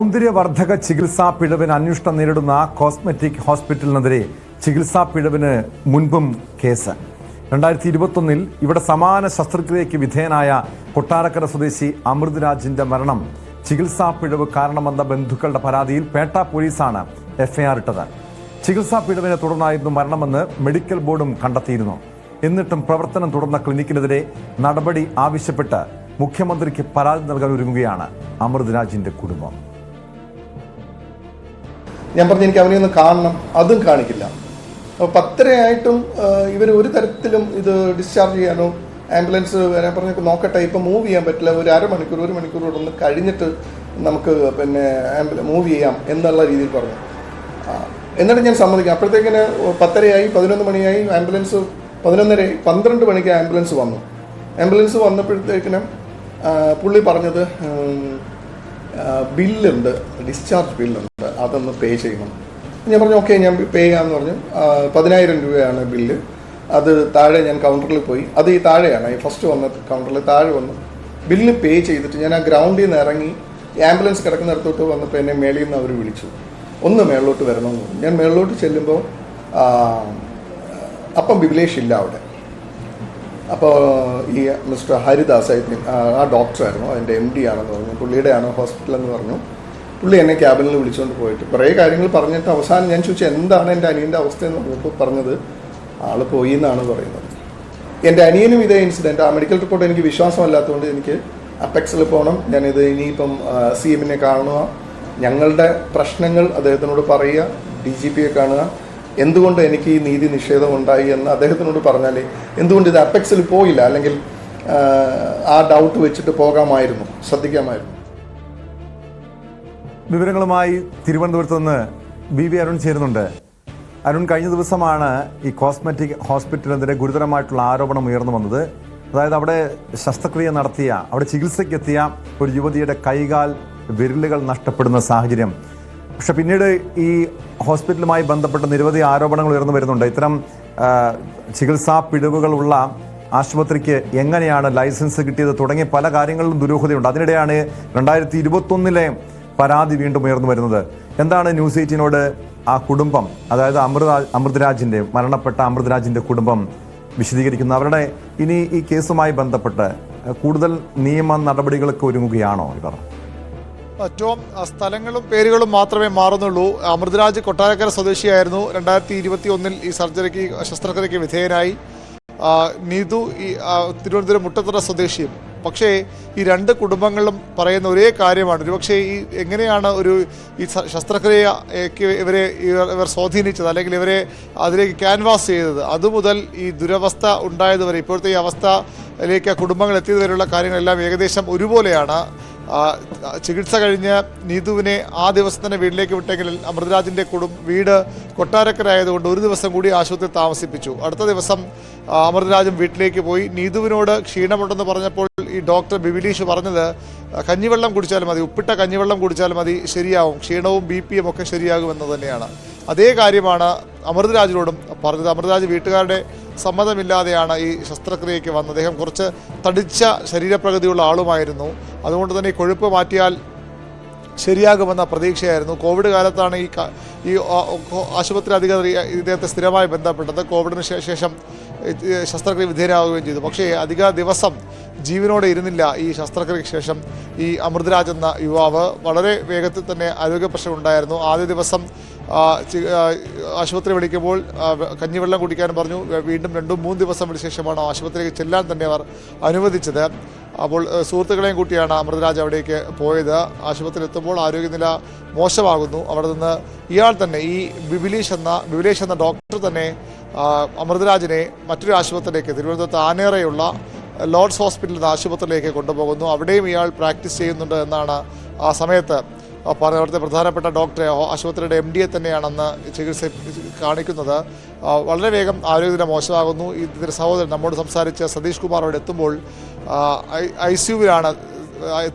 സൗന്ദര്യവർദ്ധക ചികിത്സാ പിഴവിന് അന്വേഷണം നേരിടുന്ന കോസ്മെറ്റിക് ഹോസ്പിറ്റലിനെതിരെ ചികിത്സാ പിഴവിന് മുൻപും കേസ്. 2021 ഇവിടെ സമാന ശസ്ത്രക്രിയയ്ക്ക് വിധേയനായ കൊട്ടാരക്കര സ്വദേശി അമൃത് രാജിന്റെ മരണം ചികിത്സാ പിഴവ് കാരണമെന്ന ബന്ധുക്കളുടെ പരാതിയിൽ പേട്ട പോലീസാണ് എഫ്ഐആർ ഇട്ടത്. ചികിത്സാ പിഴവിനെ തുടർന്നായിരുന്നു മരണമെന്ന് മെഡിക്കൽ ബോർഡും കണ്ടെത്തിയിരുന്നു. എന്നിട്ടും പ്രവർത്തനം തുടർന്ന ക്ലിനിക്കിനെതിരെ നടപടി ആവശ്യപ്പെട്ട് മുഖ്യമന്ത്രിക്ക് പരാതി നൽകാൻ ഒരുങ്ങുകയാണ് അമൃത് രാജിന്റെ കുടുംബം. ഞാൻ പറഞ്ഞു എനിക്ക് അവനെ ഒന്ന് കാണണം, അതും കാണിക്കില്ല. അപ്പോൾ 10:30 ഇവർ ഒരു തരത്തിലും ഇത് ഡിസ്ചാർജ് ചെയ്യാനോ ആംബുലൻസ് വരാൻ പറഞ്ഞൊക്കെ നോക്കട്ടെ, ഇപ്പം മൂവ് ചെയ്യാൻ പറ്റില്ല, ഒരു അരമണിക്കൂർ 1 മണിക്കൂർ ഒന്ന് കഴിഞ്ഞിട്ട് നമുക്ക് മൂവ് ചെയ്യാം എന്നുള്ള രീതിയിൽ പറഞ്ഞു. എന്നിട്ട് ഞാൻ സമ്മതിക്കാം. അപ്പോഴത്തേക്കിന് 10:30 11 മണിയായി. ആംബുലൻസ് 11:30 12 മണിക്ക് ആംബുലൻസ് വന്നു. ആംബുലൻസ് വന്നപ്പോഴത്തേക്കിനും പുള്ളി പറഞ്ഞത് ബില്ലുണ്ട്, ഡിസ്ചാർജ് ബില്ലുണ്ട്, അതൊന്ന് പേ ചെയ്യണം. ഞാൻ പറഞ്ഞു ഓക്കെ, ഞാൻ പേ ചെയ്യാമെന്ന് പറഞ്ഞു. 10,000 രൂപയാണ് ബില്ല്. അത് താഴെ ഞാൻ കൗണ്ടറിൽ പോയി, അത് ഈ താഴെയാണ്, ഈ ഫസ്റ്റ് വന്ന കൗണ്ടറിൽ താഴെ വന്നു. ബില്ല് പേ ചെയ്തിട്ട് ഞാൻ ആ ഗ്രൗണ്ടിൽ നിന്ന് ഇറങ്ങി ആംബുലൻസ് കിടക്കുന്നിടത്തോട്ട് വന്നപ്പോൾ എന്നെ മേളിൽ നിന്ന് അവർ വിളിച്ചു, ഒന്ന് മേളിലോട്ട് വരണമെന്ന് പറഞ്ഞു. ഞാൻ മേളിലോട്ട് ചെല്ലുമ്പോൾ അപ്പം ബിബിലേഷ് ഇല്ല അവിടെ. അപ്പോൾ ഈ മിസ്റ്റർ ഹരിദാസ് ആ ഡോക്ടറായിരുന്നു, അതിൻ്റെ MD ആണെന്ന് പറഞ്ഞു, പുള്ളിയുടെ ആണ് ഹോസ്പിറ്റലെന്ന് പറഞ്ഞു. പുള്ളി എന്നെ ക്യാബിനിൽ വിളിച്ചുകൊണ്ട് പോയിട്ട് കുറേ കാര്യങ്ങൾ പറഞ്ഞിട്ട് അവസാനം ഞാൻ ചോദിച്ചു എന്താണ് എൻ്റെ അനിയൻ്റെ അവസ്ഥയെന്ന് പറഞ്ഞപ്പോൾ പറഞ്ഞത് ആൾ പോയി എന്നാണ് പറയുന്നത്. എൻ്റെ അനിയനും ഇതേ ഇൻസിഡൻറ്റ്. ആ മെഡിക്കൽ റിപ്പോർട്ട് എനിക്ക് വിശ്വാസമല്ലാത്തതുകൊണ്ട് എനിക്ക് അപ്പെക്സിൽ പോകണം. ഞാനിത് ഇനിയിപ്പം CM കാണുക, ഞങ്ങളുടെ പ്രശ്നങ്ങൾ അദ്ദേഹത്തിനോട് പറയുക, DGPയെ കാണുക, എന്തുകൊണ്ട് എനിക്ക് ഈ നീതി നിഷേധം ഉണ്ടായി എന്ന് അദ്ദേഹത്തിനോട് പറഞ്ഞാലേ എന്തുകൊണ്ട് ഇത് അപ്പെക്സിൽ പോയില്ല, അല്ലെങ്കിൽ ആ ഡൗട്ട് വെച്ചിട്ട് പോകാമായിരുന്നു, ശ്രദ്ധിക്കാമായിരുന്നു. വിവരങ്ങളുമായി തിരുവനന്തപുരത്ത് നിന്ന് BV അരുൺ ചേരുന്നുണ്ട്. അരുൺ, കഴിഞ്ഞ ദിവസമാണ് ഈ കോസ്മെറ്റിക് ഹോസ്പിറ്റലിനെതിരെ ഗുരുതരമായിട്ടുള്ള ആരോപണം ഉയർന്നു വന്നത്. അതായത് അവിടെ ശസ്ത്രക്രിയ നടത്തിയ, അവിടെ ചികിത്സയ്ക്കെത്തിയ ഒരു യുവതിയുടെ കൈകാൽ വിരലുകൾ നഷ്ടപ്പെടുന്ന സാഹചര്യം. പക്ഷെ പിന്നീട് ഈ ഹോസ്പിറ്റലുമായി ബന്ധപ്പെട്ട നിരവധി ആരോപണങ്ങൾ ഉയർന്നു വരുന്നുണ്ട്. ഇത്തരം ചികിത്സാ പിഴവുകളുള്ള ആശുപത്രിക്ക് എങ്ങനെയാണ് ലൈസൻസ് കിട്ടിയത് തുടങ്ങിയ പല കാര്യങ്ങളിലും ദുരൂഹതയുണ്ട്. അതിനിടെയാണ് 2021 പരാതി വീണ്ടും ഉയർന്നു വരുന്നത്. എന്താണ് ന്യൂസ് 18നോട് ആ കുടുംബം, അതായത് മരണപ്പെട്ട അമൃത് രാജിന്റെ കുടുംബം വിശദീകരിക്കുന്നത്? അവരുടെ ഇനി ഈ കേസുമായി ബന്ധപ്പെട്ട് കൂടുതൽ നിയമ നടപടികളൊക്കെ ഒരുങ്ങുകയാണോ ഇവർ? ഏറ്റവും സ്ഥലങ്ങളും പേരുകളും മാത്രമേ മാറുന്നുള്ളൂ. അമൃത് രാജ് കൊട്ടാരക്കര സ്വദേശിയായിരുന്നു. 2021 ഈ ശസ്ത്രക്രിയയ്ക്ക് വിധേയനായി. നീതു ഈ തിരുവനന്തപുരം മുട്ടത്തറ സ്വദേശിയും. പക്ഷേ ഈ രണ്ട് കുടുംബങ്ങളും പറയുന്ന ഒരേ കാര്യമാണ്, ഒരുപക്ഷെ ഈ എങ്ങനെയാണ് ഈ ശസ്ത്രക്രിയയ്ക്ക് ഇവർ സ്വാധീനിച്ചത്, അല്ലെങ്കിൽ ഇവരെ അതിലേക്ക് ക്യാൻവാസ് ചെയ്തത്, അതുമുതൽ ഈ ദുരവസ്ഥ ഉണ്ടായതുവരെ ഇപ്പോഴത്തെ ഈ അവസ്ഥയിലേക്ക് കുടുംബങ്ങൾ എത്തിയതുവരെയുള്ള കാര്യങ്ങളെല്ലാം ഏകദേശം ഒരുപോലെയാണ്. ചികിത്സ കഴിഞ്ഞ് നീതുവിനെ ആ ദിവസം തന്നെ വീട്ടിലേക്ക് വിട്ടെങ്കിൽ അമൃത് രാജിൻ്റെ വീട് കൊട്ടാരക്കര ആയതുകൊണ്ട് ഒരു ദിവസം കൂടി ആശുപത്രിയിൽ താമസിപ്പിച്ചു. അടുത്ത ദിവസം അമൃത് രാജും വീട്ടിലേക്ക് പോയി. നീതുവിനോട് ക്ഷീണമുണ്ടെന്ന് പറഞ്ഞപ്പോൾ ഈ ഡോക്ടർ ബിബിലീഷ് പറഞ്ഞത് കഞ്ഞിവെള്ളം കുടിച്ചാൽ മതി, ഉപ്പിട്ട കഞ്ഞിവെള്ളം കുടിച്ചാൽ മതി, ശരിയാവും, ക്ഷീണവും BPയും ഒക്കെ ശരിയാകുമെന്ന് തന്നെയാണ്. അതേ കാര്യമാണ് അമൃത് രാജിനോടും പറഞ്ഞത്. അമൃത് രാജ് വീട്ടുകാരുടെ സമ്മതമില്ലാതെയാണ് ഈ ശസ്ത്രക്രിയയ്ക്ക് വന്നത്. അദ്ദേഹം കുറച്ച് തടിച്ച ശരീരപ്രകൃതിയുള്ള ആളുമായിരുന്നു. അതുകൊണ്ട് തന്നെ ഈ കൊഴുപ്പ് മാറ്റിയാൽ ശരിയാകുമെന്ന പ്രതീക്ഷയായിരുന്നു. കോവിഡ് കാലത്താണ് ഈ ആശുപത്രി അധികൃതർ ഇദ്ദേഹത്തെ സ്ഥിരമായി ബന്ധപ്പെട്ടത്. കോവിഡിന് ശേഷം ശസ്ത്രക്രിയ വിധേയനാവുകയും ചെയ്തു. പക്ഷേ അധിക ദിവസം ജീവനോടെ ഇരുന്നില്ല ഈ ശസ്ത്രക്രിയയ്ക്ക് ശേഷം. ഈ അമൃത് രാജ് എന്ന യുവാവ് വളരെ വേഗത്തിൽ തന്നെ ആരോഗ്യ പ്രശ്നം ഉണ്ടായിരുന്നു. ആദ്യ ദിവസം ആശുപത്രി വിളിക്കുമ്പോൾ കഞ്ഞിവെള്ളം കുടിക്കാൻ പറഞ്ഞു. വീണ്ടും 2-3 ദിവസം വിളിച്ച ശേഷമാണ് ആശുപത്രിയിലേക്ക് ചെല്ലാൻ തന്നെ അവർ അനുവദിച്ചത്. അപ്പോൾ സുഹൃത്തുക്കളെയും കൂട്ടിയാണ് അമൃത് രാജ് അവിടേക്ക് പോയത്. ആശുപത്രിയിൽ എത്തുമ്പോൾ ആരോഗ്യനില മോശമാകുന്നു. അവിടെ നിന്ന് ഇയാൾ തന്നെ, ഈ ബിബിലേഷ് എന്ന ഡോക്ടർ തന്നെ അമൃത് രാജിനെ മറ്റൊരു ആശുപത്രിയിലേക്ക്, തിരുവനന്തപുരത്ത് ആനേറയുള്ള ലോർഡ്സ് ഹോസ്പിറ്റലിൽ നിന്ന് ആശുപത്രിയിലേക്ക് കൊണ്ടുപോകുന്നു. അവിടെയും ഇയാൾ പ്രാക്ടീസ് ചെയ്യുന്നുണ്ട് എന്നാണ് ആ സമയത്ത് അവിടുത്തെ പ്രധാനപ്പെട്ട ഡോക്ടറെ, ആശുപത്രിയുടെ MDയെ തന്നെയാണെന്ന് ചികിത്സ കാണിക്കുന്നത്. വളരെ വേഗം ആരോഗ്യനില മോശമാകുന്നു. ഇതിൻ്റെ സഹോദരൻ നമ്മോട് സംസാരിച്ച സതീഷ് കുമാർ അവിടെ എത്തുമ്പോൾ ICUവിലാണ്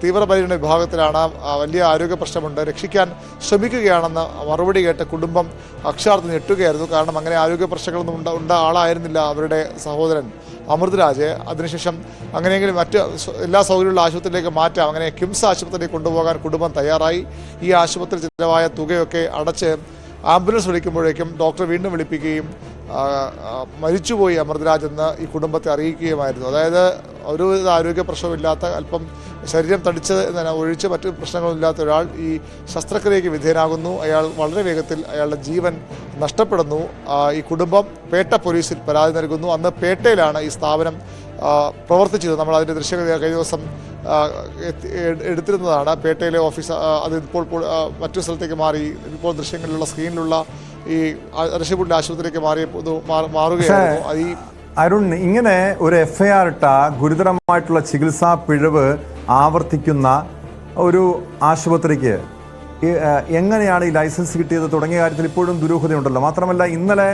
തീവ്രപരിചരണ വിഭാഗത്തിലാണ്, വലിയ ആരോഗ്യ പ്രശ്നമുണ്ട്, രക്ഷിക്കാൻ ശ്രമിക്കുകയാണെന്ന് മറുപടി കേട്ട് കുടുംബം അക്ഷരാർത്ഥം ഞെട്ടുകയായിരുന്നു. കാരണം അങ്ങനെ ആരോഗ്യ പ്രശ്നങ്ങളൊന്നും ഉണ്ട ആളായിരുന്നില്ല അവരുടെ സഹോദരൻ അമൃതരാജ്. അതിനുശേഷം അങ്ങനെയെങ്കിലും മറ്റ് എല്ലാ സൗകര്യമുള്ള ആശുപത്രിയിലേക്ക് മാറ്റാം, അങ്ങനെ കിംസ് ആശുപത്രിയിലേക്ക് കൊണ്ടുപോകാൻ കുടുംബം തയ്യാറായി. ഈ ആശുപത്രി ചിലവായ തുകയൊക്കെ അടച്ച് ആംബുലൻസ് വിളിക്കുമ്പോഴേക്കും ഡോക്ടർ വീണ്ടും വിളിപ്പിക്കുകയും മരിച്ചുപോയി അമൃതരാജ് എന്ന് ഈ കുടുംബത്തെ അറിയിക്കുകയുമായിരുന്നു. അതായത് ഒരു ആരോഗ്യ പ്രശ്നമില്ലാത്ത, അല്പം ശരീരം തടിച്ച് ഒഴിച്ച് മറ്റു പ്രശ്നങ്ങളില്ലാത്ത ഒരാൾ ഈ ശസ്ത്രക്രിയയ്ക്ക് വിധേയനാകുന്നു. അയാൾ വളരെ വേഗത്തിൽ അയാളുടെ ജീവൻ നഷ്ടപ്പെടുന്നു. ഈ കുടുംബം പേട്ട പോലീസിൽ പരാതി നൽകുന്നു. അന്ന് പേട്ടയിലാണ് ഈ സ്ഥാപനം പ്രവർത്തിച്ചത്. നമ്മൾ അതിൻ്റെ ദൃശ്യങ്ങൾ കഴിഞ്ഞ ദിവസം എടുത്തിരുന്നതാണ്. പേട്ടയിലെ ഓഫീസ് അത് ഇപ്പോൾ മറ്റു സ്ഥലത്തേക്ക് മാറി. ഇപ്പോൾ ദൃശ്യങ്ങളിലുള്ള സ്ക്രീനിലുള്ള ഈ അരശിപ്പുള്ളി ആശുപത്രിയിലേക്ക് മാറുകയായിരുന്നു. ഈ അരുൺ, ഇങ്ങനെ ഒരു FIR ഇട്ട ഗുരുതരമായിട്ടുള്ള ചികിത്സാ പിഴവ് ആവർത്തിക്കുന്ന ഒരു ആശുപത്രിക്ക് എങ്ങനെയാണ് ഈ ലൈസൻസ് കിട്ടിയത് തുടങ്ങിയ കാര്യത്തിൽ ഇപ്പോഴും ദുരൂഹതയുണ്ടല്ലോ. മാത്രമല്ല, ഇന്നലെ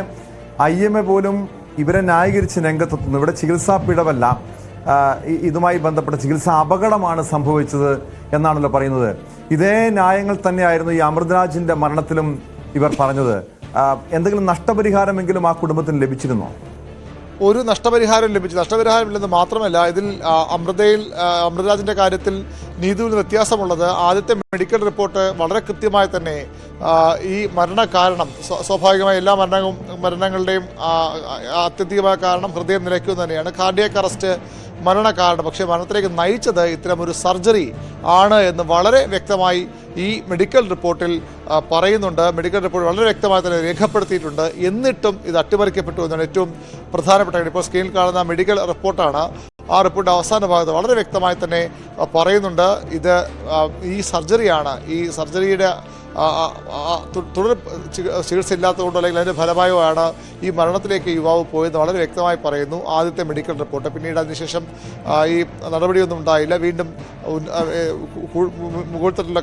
IMA പോലും ഇവരെ ന്യായീകരിച്ച് രംഗത്തെത്തുന്നു. ഇവിടെ ചികിത്സാ പിഴവല്ല, ഇതുമായി ബന്ധപ്പെട്ട ചികിത്സാ അപകടമാണ് സംഭവിച്ചത് എന്നാണല്ലോ പറയുന്നത്. ഇതേ ന്യായങ്ങൾ തന്നെയായിരുന്നു ഈ അമൃതരാജിന്റെ മരണത്തിലും ഇവർ പറഞ്ഞത്. എന്തെങ്കിലും നഷ്ടപരിഹാരമെങ്കിലും ആ കുടുംബത്തിന് ലഭിച്ചിരുന്നോ? ഒരു നഷ്ടപരിഹാരം നഷ്ടപരിഹാരമില്ലെന്ന് മാത്രമല്ല, ഇതിൽ അമൃതരാജിന്റെ കാര്യത്തിൽ നീതുവിന് വ്യത്യാസമുള്ളത്, ആദ്യത്തെ മെഡിക്കൽ റിപ്പോർട്ട് വളരെ കൃത്യമായി തന്നെ ഈ മരണകാരണം സ്വാഭാവികമായി എല്ലാ മരണങ്ങളുടെയും ആത്യന്തികമായ കാരണം ഹൃദയം നിലയ്ക്കുക തന്നെയാണ്, കാർഡിയാക് അറസ്റ്റ് മരണകാരണം. പക്ഷേ മരണത്തിലേക്ക് നയിച്ചത് ഇത്തരമൊരു സർജറി ആണ് എന്ന് വളരെ വ്യക്തമായി ഈ മെഡിക്കൽ റിപ്പോർട്ടിൽ പറയുന്നുണ്ട്. മെഡിക്കൽ റിപ്പോർട്ട് വളരെ വ്യക്തമായി തന്നെ രേഖപ്പെടുത്തിയിട്ടുണ്ട്. എന്നിട്ടും ഇത് അട്ടിമറിക്കപ്പെട്ടു എന്നാണ് ഏറ്റവും പ്രധാനപ്പെട്ട കാര്യം. ഇപ്പോൾ സ്ക്രീനിൽ കാണുന്ന മെഡിക്കൽ റിപ്പോർട്ടാണ്. ആ റിപ്പോർട്ട് അവസാന ഭാഗത്ത് വളരെ വ്യക്തമായി തന്നെ പറയുന്നുണ്ട് ഇത് ഈ സർജറിയാണ്. ഈ സർജറിയുടെ തുടർ ചികിത്സ ഇല്ലാത്തതുകൊണ്ടോ അല്ലെങ്കിൽ അതിൻ്റെ ഫലമായോ ആണ് ഈ മരണത്തിലേക്ക് യുവാവ് പോയെന്ന് വളരെ വ്യക്തമായി പറയുന്നു ആദ്യത്തെ മെഡിക്കൽ റിപ്പോർട്ട്. പിന്നീട് അതിനുശേഷം ഈ നടപടിയൊന്നും ഉണ്ടായില്ല. വീണ്ടും മുകൾത്തട്ടുള്ള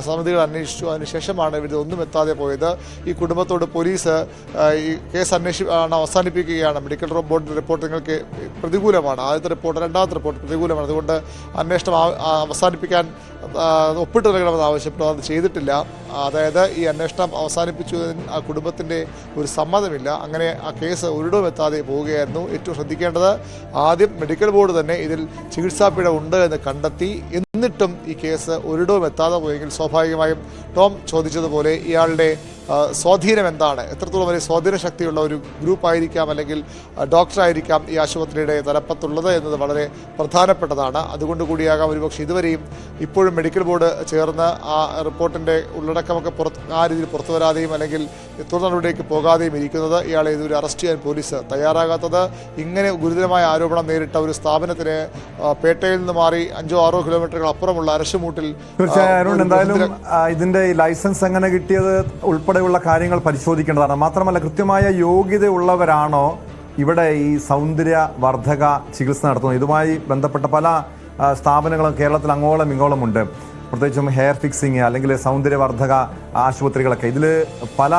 സമിതികൾ അന്വേഷിച്ചു. അതിനുശേഷമാണ് ഇവരൊന്നും എത്താതെ പോയത്. ഈ കുടുംബത്തോട് പോലീസ് ഈ കേസ് അവസാനിപ്പിക്കുകയാണ്. മെഡിക്കൽ ബോർഡിൻ്റെ റിപ്പോർട്ട് നിങ്ങൾക്ക് പ്രതികൂലമാണ്. ആദ്യത്തെ റിപ്പോർട്ട്, രണ്ടാമത്തെ റിപ്പോർട്ട് പ്രതികൂലമാണ്. അതുകൊണ്ട് അന്വേഷണം അവസാനിപ്പിക്കാൻ ഒപ്പിട്ട് നൽകണമെന്ന് ആവശ്യപ്പെട്ടു. അത് ചെയ്തിട്ടില്ല. അതായത് ഈ അന്വേഷണം അവസാനിപ്പിച്ചതിന് ആ കുടുംബത്തിൻ്റെ ഒരു സമ്മതമില്ല. അങ്ങനെ ആ കേസ് ഒരിടവും എത്താതെ പോവുകയായിരുന്നു. ഏറ്റവും ശ്രദ്ധിക്കേണ്ടത്, ആദ്യം മെഡിക്കൽ ബോർഡ് തന്നെ ഇതിൽ ചികിത്സാ പിഴ ഉണ്ട് എന്ന് കണ്ടെത്തി. എന്നിട്ടും ഈ കേസ് ഒരിടവും എത്താതെ പോയെങ്കിൽ സ്വാഭാവികമായും ടോം ചോദിച്ചതുപോലെ ഇയാളുടെ സ്വാധീനം എന്താണ്, എത്രത്തോളം വലിയ സ്വാധീന ശക്തിയുള്ള ഒരു ഗ്രൂപ്പായിരിക്കാം അല്ലെങ്കിൽ ഡോക്ടറായിരിക്കാം ഈ ആശുപത്രിയുടെ തലപ്പത്തുള്ളത് എന്നത് വളരെ പ്രധാനപ്പെട്ടതാണ്. അതുകൊണ്ട് കൂടിയാകാം ഒരുപക്ഷെ ഇതുവരെയും ഇപ്പോഴും മെഡിക്കൽ ബോർഡ് ചേർന്ന് ആ റിപ്പോർട്ടിൻ്റെ ഉള്ളടക്കമൊക്കെ ആ രീതിയിൽ പുറത്തു വരാതെയും അല്ലെങ്കിൽ തുടർ നടപടിയിലേക്ക് പോകാതെയും ഇരിക്കുന്നത്. ഇയാളെ ഇതുവരെ അറസ്റ്റ് ചെയ്യാൻ പോലീസ് തയ്യാറാകാത്തത്, ഇങ്ങനെ ഗുരുതരമായ ആരോപണം നേരിട്ട ഒരു സ്ഥാപനത്തിന് പേട്ടയിൽ നിന്ന് മാറി 5-6 കിലോമീറ്ററുകൾ അപ്പുറമുള്ള അരശുമൂട്ടിൽ തീർച്ചയായും എന്തായാലും ഇതിന്റെ ലൈസൻസ് എങ്ങനെ കിട്ടിയത് ഉൾപ്പെടെയുള്ള കാര്യങ്ങൾ പരിശോധിക്കേണ്ടതാണ്. മാത്രമല്ല, കൃത്യമായ യോഗ്യതയുള്ളവരാണോ ഇവിടെ ഈ സൗന്ദര്യവർദ്ധക ചികിത്സ നടത്തുന്നത്? ഇതുമായി ബന്ധപ്പെട്ട പല സ്ഥാപനങ്ങളും കേരളത്തിൽ അങ്ങോളം ഇങ്ങോളമുണ്ട്. പ്രത്യേകിച്ചും ഹെയർ ഫിക്സിങ് അല്ലെങ്കിൽ സൗന്ദര്യവർദ്ധക ആശുപത്രികളൊക്കെ. ഇതിൽ പല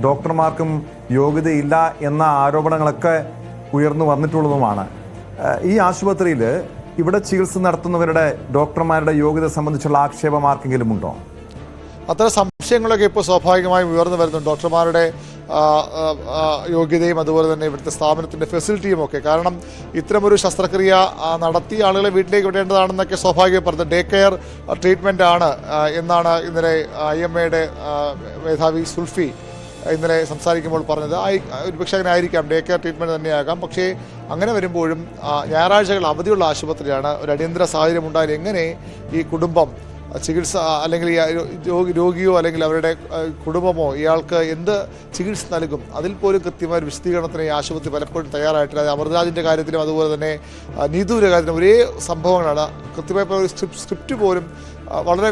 ഡോക്ടർമാർക്കും യോഗ്യതയില്ല എന്ന ആരോപണങ്ങളൊക്കെ ഉയർന്നു വന്നിട്ടുള്ളതുമാണ്. ഈ ആശുപത്രിയിൽ ഇവിടെ ചികിത്സ നടത്തുന്നവരുടെ ഡോക്ടർമാരുടെ യോഗ്യത സംബന്ധിച്ചുള്ള ആക്ഷേപം ആർക്കെങ്കിലും ഉണ്ടോ? അത്തരം സംശയങ്ങളൊക്കെ ഇപ്പോൾ സ്വാഭാവികമായും ഉയർന്നു വരുന്നുണ്ട്. ഡോക്ടർമാരുടെ യോഗ്യതയും അതുപോലെ തന്നെ ഇവിടുത്തെ സ്ഥാപനത്തിൻ്റെ ഫെസിലിറ്റിയും ഒക്കെ. കാരണം ഇത്തരമൊരു ശസ്ത്രക്രിയ നടത്തി ആളുകളെ വീട്ടിലേക്ക് വിടേണ്ടതാണെന്നൊക്കെ സ്വാഭാവികം പറഞ്ഞത് ഡേ കെയർ ട്രീറ്റ്മെൻ്റ് ആണ് എന്നാണ് ഇന്നലെ IMAയുടെ മേധാവി സുൽഫി ഇന്നലെ സംസാരിക്കുമ്പോൾ പറഞ്ഞത്. ഒരുപക്ഷെ അങ്ങനെ ആയിരിക്കാം, ഡേ കെയർ ട്രീറ്റ്മെൻറ്റ് തന്നെയാകാം. പക്ഷേ അങ്ങനെ വരുമ്പോഴും ഞായറാഴ്ചകൾ അവധിയുള്ള ആശുപത്രിയാണ്. ഒരു അടിയന്തര സാഹചര്യം ഉണ്ടായാൽ എങ്ങനെ ഈ കുടുംബം ചികിത്സ അല്ലെങ്കിൽ രോഗിയോ അല്ലെങ്കിൽ അവരുടെ കുടുംബമോ ഇയാൾക്ക് എന്ത് ചികിത്സ നൽകും, അതിൽ പോലും കൃത്യമായ ഒരു വിശദീകരണത്തിന് ഈ ആശുപത്രി പലപ്പോഴും തയ്യാറായിട്ടില്ല. അമൃതരാജിൻ്റെ കാര്യത്തിലും അതുപോലെ തന്നെ നീതുവിൻ്റെ കാര്യത്തിലും ഒരേ സംഭവങ്ങളാണ്. കൃത്യമായ ഒരു സ്ക്രിപ്റ്റ് പോലും വളരെ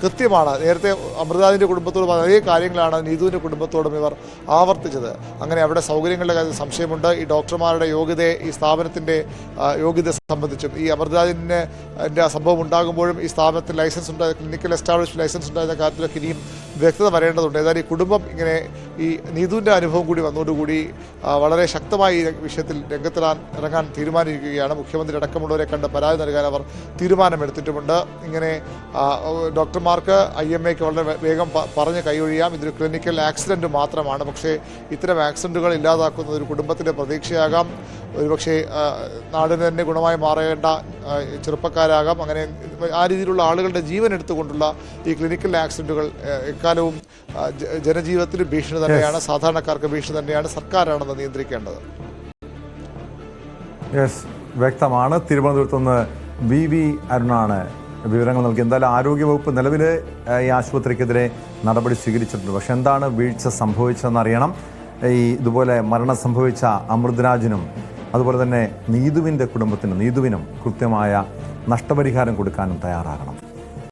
കൃത്യമാണ്. നേരത്തെ അമൃതാജിൻ്റെ കുടുംബത്തോടും അതേ കാര്യങ്ങളാണ് നീതുവിൻ്റെ കുടുംബത്തോടും ഇവർ ആവർത്തിച്ചത്. അങ്ങനെ അവിടെ സൗകര്യങ്ങളുടെ കാര്യത്തിൽ സംശയമുണ്ട്. ഈ ഡോക്ടർമാരുടെ യോഗ്യതയെ, ഈ സ്ഥാപനത്തിൻ്റെ യോഗ്യത സംബന്ധിച്ചും, ഈ അമൃതാജിൻ്റെ സംഭവം ഉണ്ടാകുമ്പോഴും ഈ സ്ഥാപനത്തിൽ ലൈസൻസ് ഉണ്ടായ, ക്ലിനിക്കൽ എസ്റ്റാബ്ലിഷ് ലൈസൻസ് ഉണ്ടായിരുന്ന കാര്യത്തിലൊക്കെ ഇനിയും വ്യക്തത വരേണ്ടതുണ്ട്. ഏതായാലും ഈ കുടുംബം ഇങ്ങനെ ഈ നീതുവിൻ്റെ അനുഭവം കൂടി വന്നതോടുകൂടി വളരെ ശക്തമായി ഈ വിഷയത്തിൽ ഇറങ്ങാൻ തീരുമാനിക്കുകയാണ്. മുഖ്യമന്ത്രി അടക്കമുള്ളവരെ കണ്ട് പരാതി നൽകാൻ അവർ തീരുമാനമെടുത്തിട്ടുമുണ്ട്. ഇങ്ങനെ ഡോക്ടർമാർക്ക് IMAക്ക് വളരെ വേഗം പറഞ്ഞ് കൈയൊഴിയാം. ഇതൊരു ക്ലിനിക്കൽ ആക്സിഡൻറ്റ് മാത്രമാണ്. പക്ഷേ ഇത്തരം ആക്സിഡൻറ്റുകൾ ഇല്ലാതാക്കുന്നത് ഒരു കുടുംബത്തിൻ്റെ പ്രതീക്ഷയാകാം. ഒരുപക്ഷെ നാടിന് തന്നെ ഗുണമായി മാറേണ്ട ചെറുപ്പക്കാരാകാം. അങ്ങനെ ആ രീതിയിലുള്ള ആളുകളുടെ ജീവൻ എടുത്തുകൊണ്ടുള്ള ഈ ക്ലിനിക്കൽ ആക്സിഡൻറ്റുകൾ എക്കാലവും ജനജീവിതത്തിന് ഭീഷണി തന്നെയാണ്, സാധാരണക്കാർക്ക് ഭീഷണി തന്നെയാണ്. സർക്കാരാണെന്ന് നിയന്ത്രിക്കേണ്ടത്. വ്യക്തമാണ്. തിരുവനന്തപുരത്ത് നിന്ന് VV അരുണാണ് വിവരങ്ങൾ നൽകി. എന്തായാലും ആരോഗ്യവകുപ്പ് നിലവിൽ ഈ ആശുപത്രിക്കെതിരെ നടപടി സ്വീകരിച്ചിട്ടുണ്ട്. പക്ഷെ എന്താണ് വീഴ്ച സംഭവിച്ചതെന്ന് അറിയണം. ഇതുപോലെ മരണം സംഭവിച്ച അമൃതരാജിനും അതുപോലെ തന്നെ നീതുവിൻ്റെ കുടുംബത്തിനും കൃത്യമായ നഷ്ടപരിഹാരം കൊടുക്കാനും തയ്യാറാകണം.